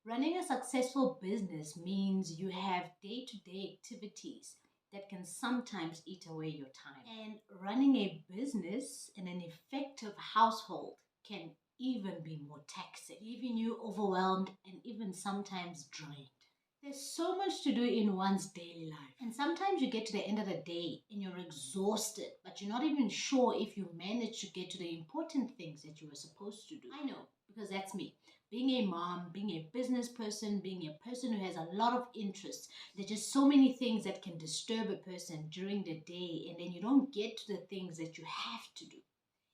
Running a successful business means you have day to day activities that can sometimes eat away your time. And running a business in an effective household can even be more taxing, leaving you overwhelmed and even sometimes drained. There's so much to do in one's daily life. And sometimes you get to the end of the day and you're exhausted, but you're not even sure if you managed to get to the important things that you were supposed to do. I know, because that's me. Being a mom, being a business person, being a person who has a lot of interests, there's just so many things that can disturb a person during the day, and then you don't get to the things that you have to do.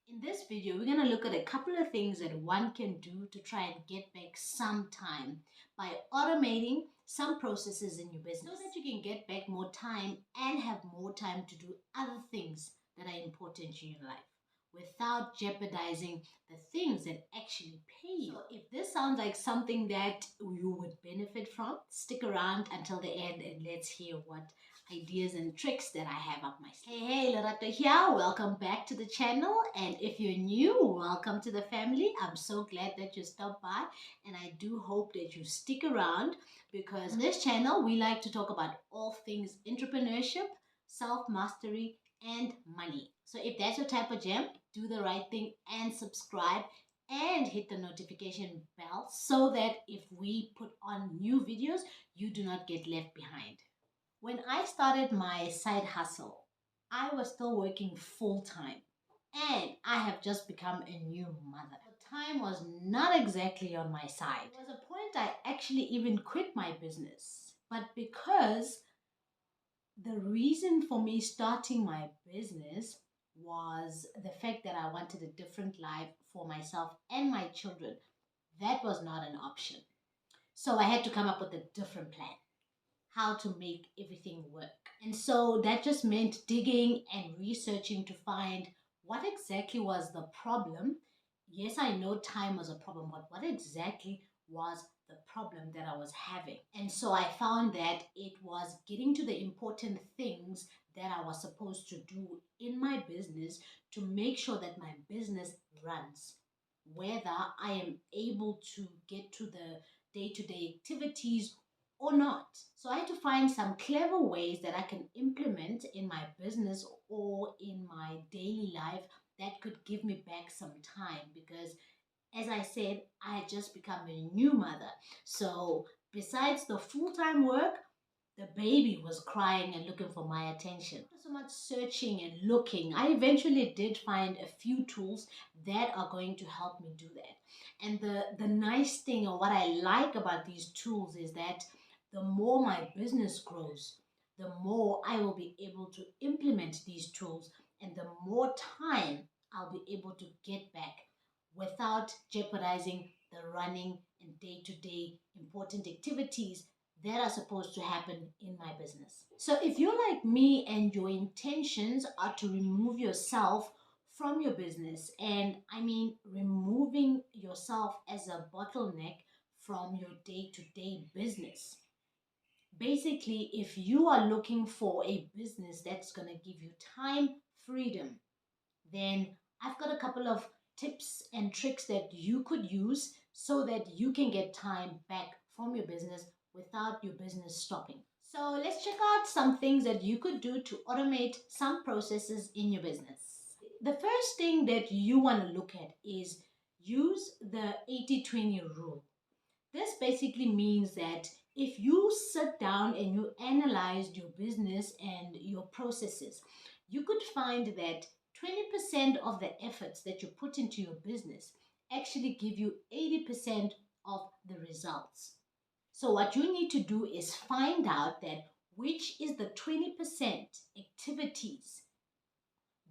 In this video, we're going to look at a couple of things that one can do to try and get back some time by automating some processes in your business so that you can get back more time and have more time to do other things that are important in your life without jeopardizing the things that actually pay you. So if this sounds like something that you would benefit from, stick around until the end and let's hear what ideas and tricks that I have up my sleeve. Hey, Lerato here. Welcome back to the channel. And if you're new, welcome to the family. I'm so glad that you stopped by, and I do hope that you stick around because on this channel, we like to talk about all things entrepreneurship, self-mastery, and money. So if that's your type of gem, do the right thing and subscribe and hit the notification bell so that if we put on new videos, you do not get left behind. When I started my side hustle, I was still working full time and I have just become a new mother. The time was not exactly on my side. There was a point I actually even quit my business, but because the reason for me starting my business was the fact that I wanted a different life for myself and my children. That was not an option. So I had to come up with a different plan, how to make everything work. And so that just meant digging and researching to find what exactly was the problem. Yes, I know time was a problem, but what exactly was the problem that I was having? And so I found that it was getting to the important things that I was supposed to do in my business to make sure that my business runs, whether I am able to get to the day-to-day activities or not. So I had to find some clever ways that I can implement in my business or in my daily life that could give me back some time because, as I said, I had just become a new mother. So besides the full-time work, the baby was crying and looking for my attention. After so much searching and looking, I eventually did find a few tools that are going to help me do that. And the nice thing, or what I like about these tools, is that the more my business grows, the more I will be able to implement these tools and the more time I'll be able to get back without jeopardizing the running and day-to-day important activities that are supposed to happen in my business. So if you're like me and your intentions are to remove yourself from your business, and I mean removing yourself as a bottleneck from your day-to-day business, basically, if you are looking for a business that's going to give you time freedom, then I've got a couple of tips and tricks that you could use so that you can get time back from your business without your business stopping. So let's check out some things that you could do to automate some processes in your business. The first thing that you want to look at is use the 80-20 rule. This basically means that if you sit down and you analyze your business and your processes, you could find that 20% of the efforts that you put into your business actually give you 80% of the results. So what you need to do is find out that which is the 20% activities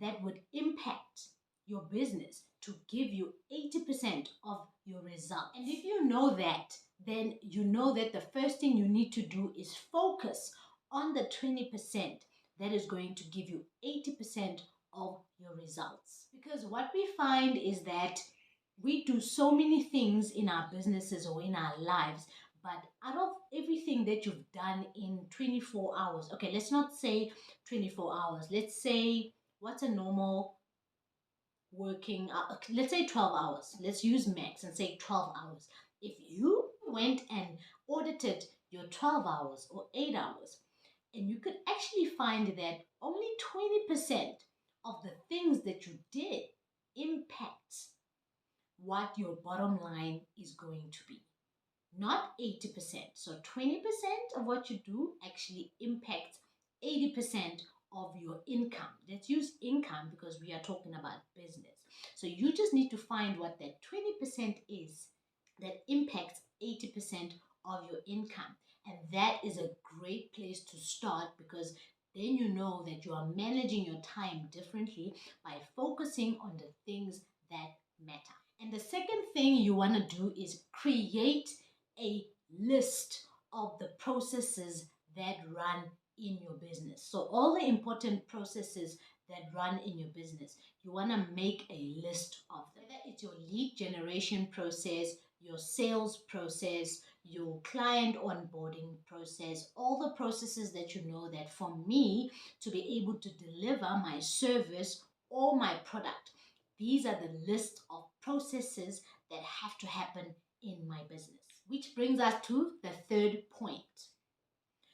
that would impact your business to give you 80% of your results. And if you know that, then you know that the first thing you need to do is focus on the 20% that is going to give you 80% of your results. Because what we find is that we do so many things in our businesses or in our lives, but out of everything that you've done in 24 hours, okay, let's not say 24 hours, let's say what's a normal working, let's say 12 hours. Let's use max and say 12 hours. If you went and audited your 12 hours or 8 hours, and you could actually find that only 20% of the things that you did impacts what your bottom line is going to be, not 80%. So 20% of what you do actually impacts 80% of your income. Let's use income because we are talking about business. So you just need to find what that 20% is that impacts 80% of your income. And that is a great place to start, because then you know that you are managing your time differently by focusing on the things that matter. And the second thing you want to do is create a list of the processes that run in your business. So all the important processes that run in your business, you want to make a list of them. Whether it's your lead generation process, your sales process, your client onboarding process, all the processes that you know that for me to be able to deliver my service or my product, these are the list of processes that have to happen in my business. Which brings us to the third point.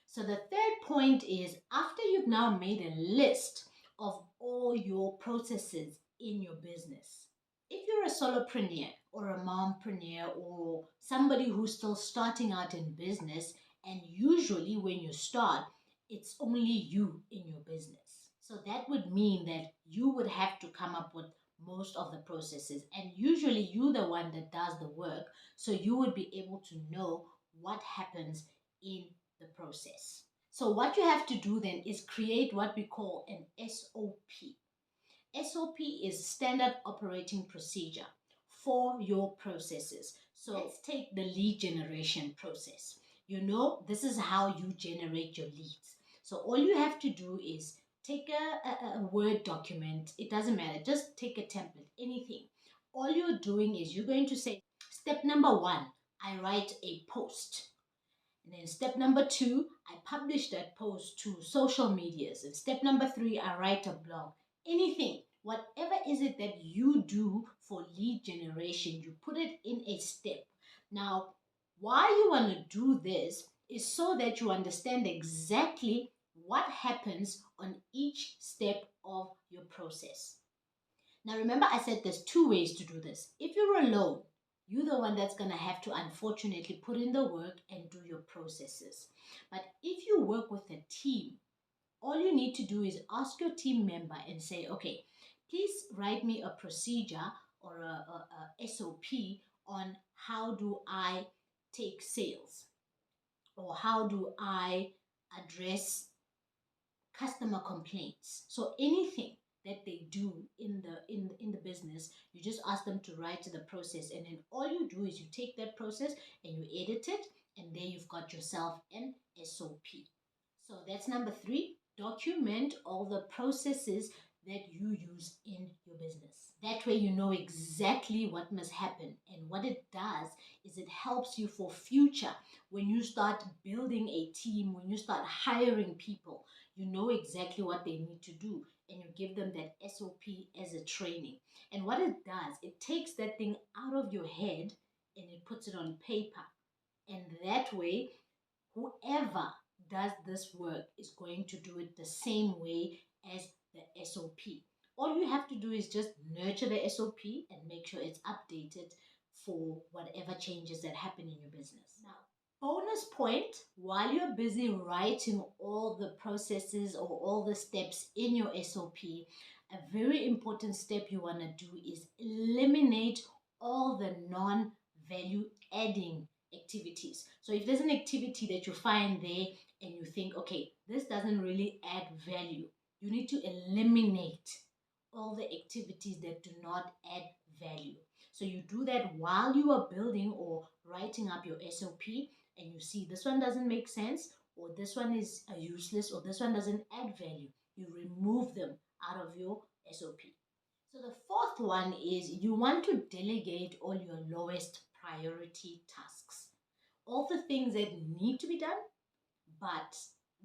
So the third point is, after you've now made a list of all your processes in your business, if you're a solopreneur or a mompreneur or somebody who's still starting out in business, and usually when you start, it's only you in your business. So that would mean that you would have to come up with most of the processes, and usually you're the one that does the work, so you would be able to know what happens in the process. So what you have to do then is create what we call an SOP. SOP is standard operating procedure for your processes. So let's take the lead generation process. You know, this is how you generate your leads. So all you have to do is take a Word document. It doesn't matter. Just take a template, anything. All you're doing is you're going to say, step number 1, I write a post. And then step number 2, I publish that post to social medias. And step number 3, I write a blog. Anything, whatever is it that you do for lead generation, you put it in a step. Now, why you want to do this is so that you understand exactly what happens on each step of your process. Now, remember I said there's 2 ways to do this. If you're alone, you're the one that's going to have to unfortunately put in the work and do your processes. But if you work with a team, all you need to do is ask your team member and say, okay, please write me a procedure or a SOP on how do I take sales, or how do I address customer complaints. So anything that they do in the business, you just ask them to write the process, and then all you do is you take that process and you edit it, and there you've got yourself an SOP. So that's number 3. Document all the processes that you use in your business. That way you know exactly what must happen. And what it does is it helps you for future. When you start building a team, when you start hiring people, you know exactly what they need to do, and you give them that SOP as a training. And what it does, it takes that thing out of your head and it puts it on paper. And that way, whoever does this work is going to do it the same way as the SOP. All you have to do is just nurture the SOP and make sure it's updated for whatever changes that happen in your business. Now, bonus point, while you're busy writing all the processes or all the steps in your SOP, a very important step you want to do is eliminate all the non-value adding activities. So if there's an activity that you find there and you think, okay, this doesn't really add value, you need to eliminate all the activities that do not add value. So you do that while you are building or writing up your SOP, and you see this one doesn't make sense, or this one is useless, or this one doesn't add value. You remove them out of your SOP. So the fourth one is you want to delegate all your lowest priority tasks. All the things that need to be done, but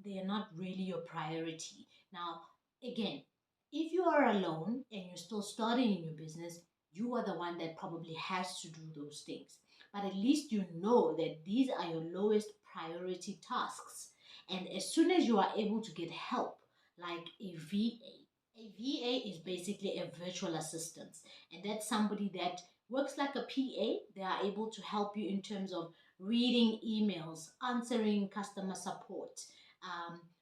they are not really your priority. Now, again, if you are alone and you're still starting in your business, you are the one that probably has to do those things. but at least you know that these are your lowest priority tasks. And as soon as you are able to get help, like a VA is basically a virtual assistant, and that's somebody that works like a PA. They are able to help you in terms of reading emails, answering customer support,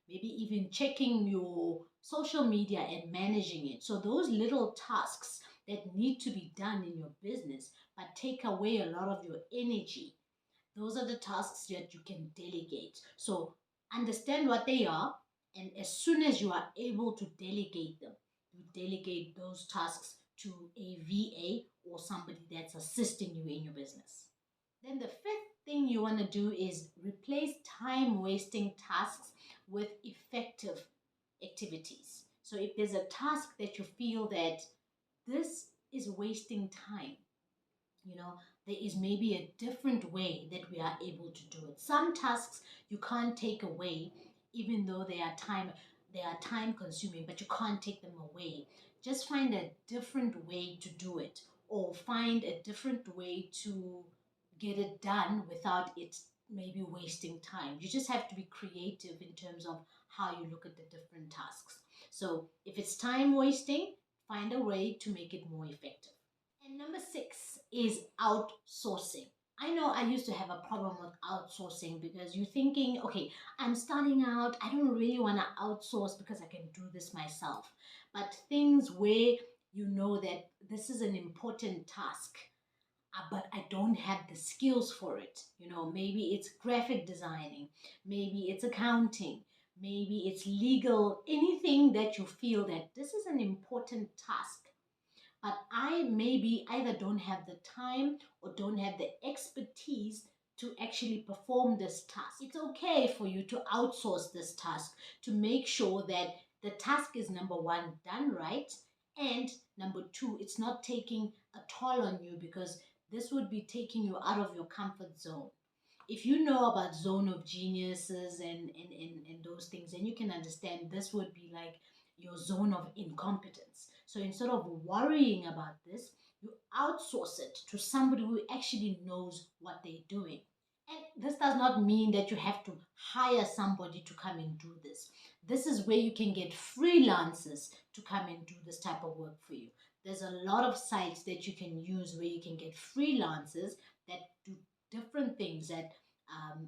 maybe even checking your social media and managing it. So, those little tasks that need to be done in your business but take away a lot of your energy, those are the tasks that you can delegate. So, understand what they are, and as soon as you are able to delegate them, you delegate those tasks to a VA or somebody that's assisting you in your business. Then the fifth thing you want to do is replace time wasting tasks with effective activities. So if there's a task that you feel that this is wasting time, you know, there is maybe a different way that we are able to do it. Some tasks you can't take away, even though they are time consuming, but you can't take them away. Just find a different way to do it, or find a different way to get it done without it maybe wasting time. You just have to be creative in terms of how you look at the different tasks. So if it's time wasting, find a way to make it more effective. And number six is outsourcing. I know I used to have a problem with outsourcing because you're thinking, okay, I'm starting out, I don't really want to outsource because I can do this myself. But things where you know that this is an important task, but I don't have the skills for it. Maybe it's graphic designing, maybe it's accounting, maybe it's legal, anything that you feel that this is an important task, but I maybe either don't have the time or don't have the expertise to actually perform this task. It's okay for you to outsource this task to make sure that the task is number one, done right, and number two, it's not taking a toll on you because this would be taking you out of your comfort zone. If you know about zone of geniuses and those things, then you can understand this would be like your zone of incompetence. So instead of worrying about this, you outsource it to somebody who actually knows what they're doing. And this does not mean that you have to hire somebody to come and do this. This is where you can get freelancers to come and do this type of work for you. There's a lot of sites that you can use where you can get freelancers that do different things that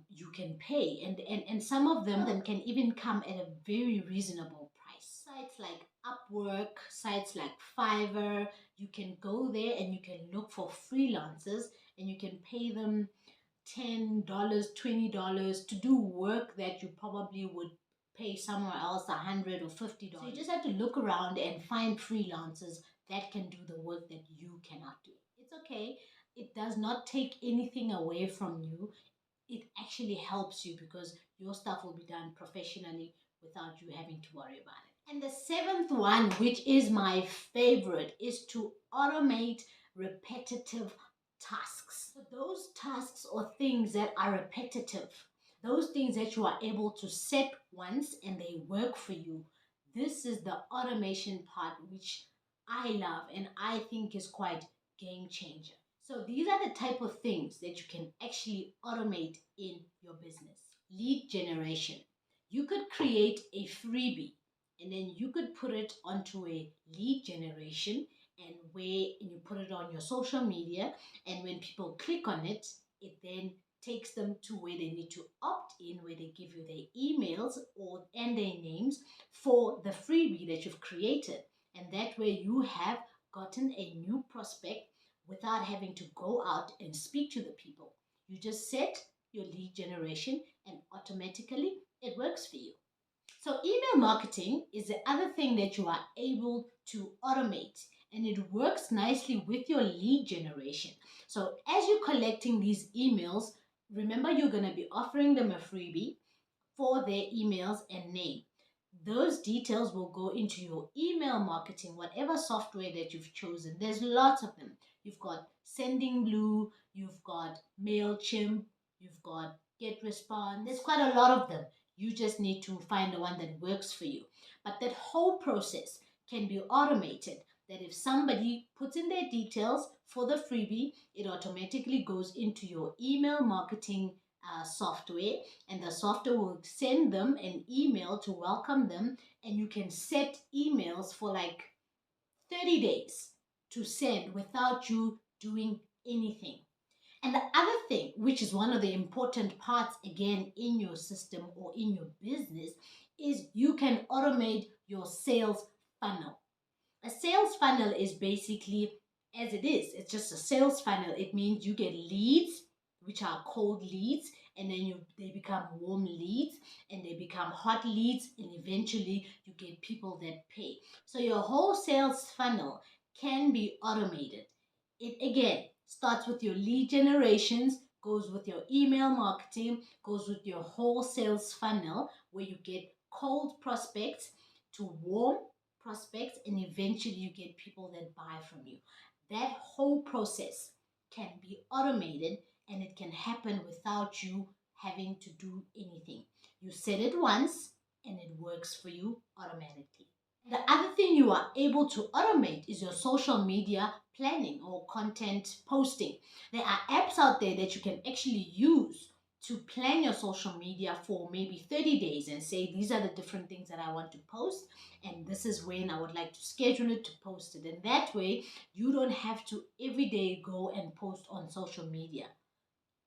you can pay, and some of them can even come at a very reasonable price. Sites like Upwork, sites like Fiverr, you can go there and you can look for freelancers and you can pay them $10, $20 to do work that you probably would pay somewhere else $100 or $50. So you just have to look around and find freelancers that can do the work that you cannot do. It's okay. It does not take anything away from you. It actually helps you because your stuff will be done professionally without you having to worry about it. And the seventh one, which is my favorite, is to automate repetitive tasks. So those tasks or things that are repetitive, those things that you are able to set once and they work for you, this is the automation part which I love and I think is quite game changer. So these are the type of things that you can actually automate in your business. Lead generation. You could create a freebie and then you could put it onto a lead generation and you put it on your social media, and when people click on it, it then takes them to where they need to opt in, where they give you their emails and their names for the freebie that you've created. And that way you have gotten a new prospect without having to go out and speak to the people. You just set your lead generation and automatically it works for you. So email marketing is the other thing that you are able to automate, and it works nicely with your lead generation. So as you're collecting these emails, remember you're going to be offering them a freebie for their emails and name. Those details will go into your email marketing, whatever software that you've chosen. There's lots of them. You've got Sending Blue, you've got MailChimp, you've got GetResponse. There's quite a lot of them. You just need to find the one that works for you. But that whole process can be automated. That if somebody puts in their details, For the freebie, it automatically goes into your email marketing software, and the software will send them an email to welcome them, and you can set emails for like 30 days to send without you doing anything. And the other thing, which is one of the important parts again in your system or in your business, is you can automate your sales funnel. A sales funnel is basically, as it is, it's just a sales funnel. It means you get leads, which are cold leads, and then they become warm leads, and they become hot leads, and eventually you get people that pay. So your whole sales funnel can be automated. It again starts with your lead generations, goes with your email marketing, goes with your whole sales funnel, where you get cold prospects to warm prospects, and eventually you get people that buy from you. That whole process can be automated, and it can happen without you having to do anything. You set it once and it works for you automatically. The other thing you are able to automate is your social media planning or content posting. There are apps out there that you can actually use to plan your social media for maybe 30 days and say, these are the different things that I want to post, and this is when I would like to schedule it to post it. And that way, you don't have to every day go and post on social media.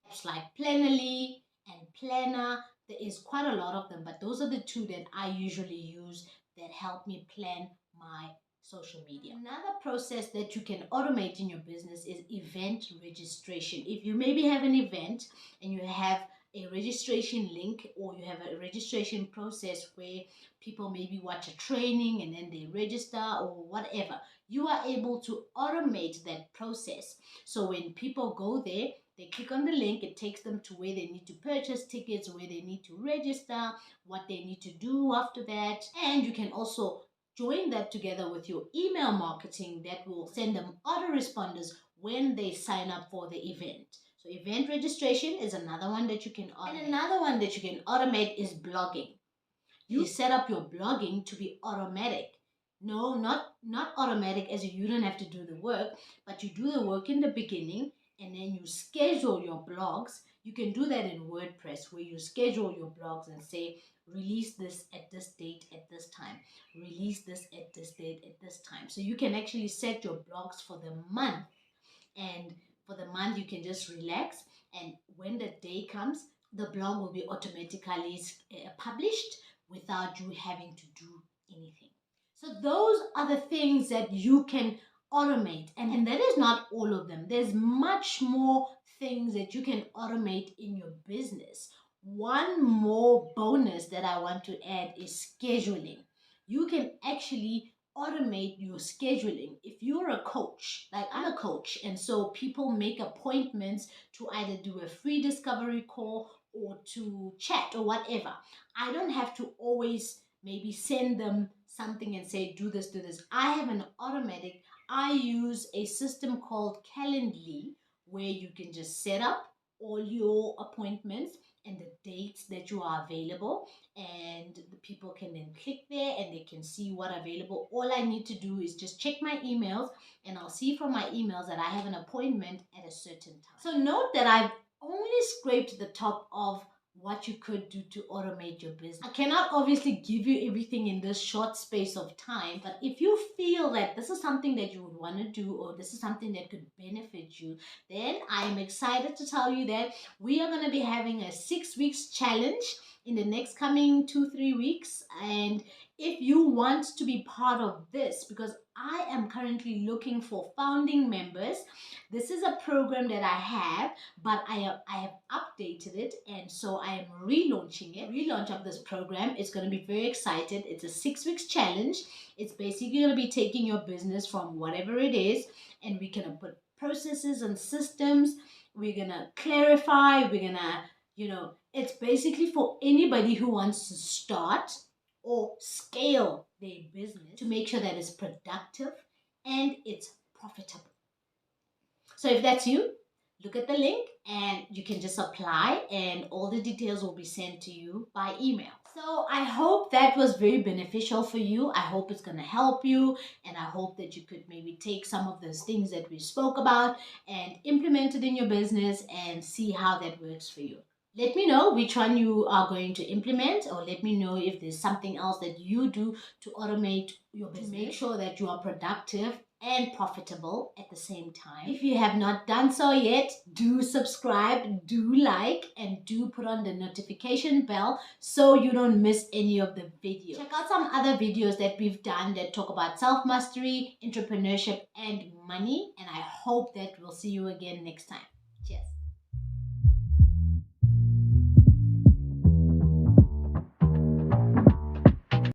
Apps like Plannerly and Planner, there is quite a lot of them, but those are the two that I usually use that help me plan my social media. Another process that you can automate in your business is event registration. If you maybe have an event and you have a registration link, or you have a registration process where people maybe watch a training and then they register or whatever, you are able to automate that process. So when people go there, they click on the link, it takes them to where they need to purchase tickets, where they need to register, what they need to do after that. And you can also join that together with your email marketing that will send them autoresponders when they sign up for the event. So event registration is another one that you can automate. And another one that you can automate is blogging. You set up your blogging to be automatic. No, not automatic as you don't have to do the work, but you do the work in the beginning, and then you schedule your blogs. You can do that in WordPress, where you schedule your blogs and say, release this at this date at this time, release this at this date at this time. So you can actually set your blogs for the month, and for the month you can just relax, and when the day comes, the blog will be automatically published without you having to do anything. So those are the things that you can automate, and that is not all of them. There's much more things that you can automate in your business. One more bonus that I want to add is scheduling. You can actually automate your scheduling. If you're a coach, like I'm a coach, and so people make appointments to either do a free discovery call or to chat or whatever, I don't have to always maybe send them something and say, do this, do this. I have an automatic, I use a system called Calendly, where you can just set up all your appointments and the dates that you are available, and the people can then click there and they can see what available. All I need to do is just check my emails, and I'll see from my emails that I have an appointment at a certain time. So note that I've only scraped the top of what you could do to automate your business. I cannot obviously give you everything in this short space of time, but if you feel that this is something that you would want to do, or this is something that could benefit you, then I am excited to tell you that we are going to be having a 6 weeks challenge in the next coming 2-3 weeks. And if you want to be part of this, because I am currently looking for founding members, this is a program that I have, but I have updated it, and so I am relaunching it. Relaunch of this program is going to be very excited. It's a 6 weeks challenge. It's basically going to be taking your business from whatever it is, and we're going to put processes and systems. We're going to clarify. We're going to, it's basically for anybody who wants to start or scale their business to make sure that it's productive and it's profitable. So if that's you, Look at the link and you can just apply, and all the details will be sent to you by email. So I hope that was very beneficial for you. I hope it's going to help you, and I hope that you could maybe take some of those things that we spoke about and implement it in your business and see how that works for you. Let me know which one you are going to implement, or let me know if there's something else that you do to automate your business, to make sure that you are productive and profitable at the same time. If you have not done so yet, do subscribe, do like, and do put on the notification bell so you don't miss any of the videos. Check out some other videos that we've done that talk about self-mastery, entrepreneurship, and money, and I hope that we'll see you again next time. Cheers.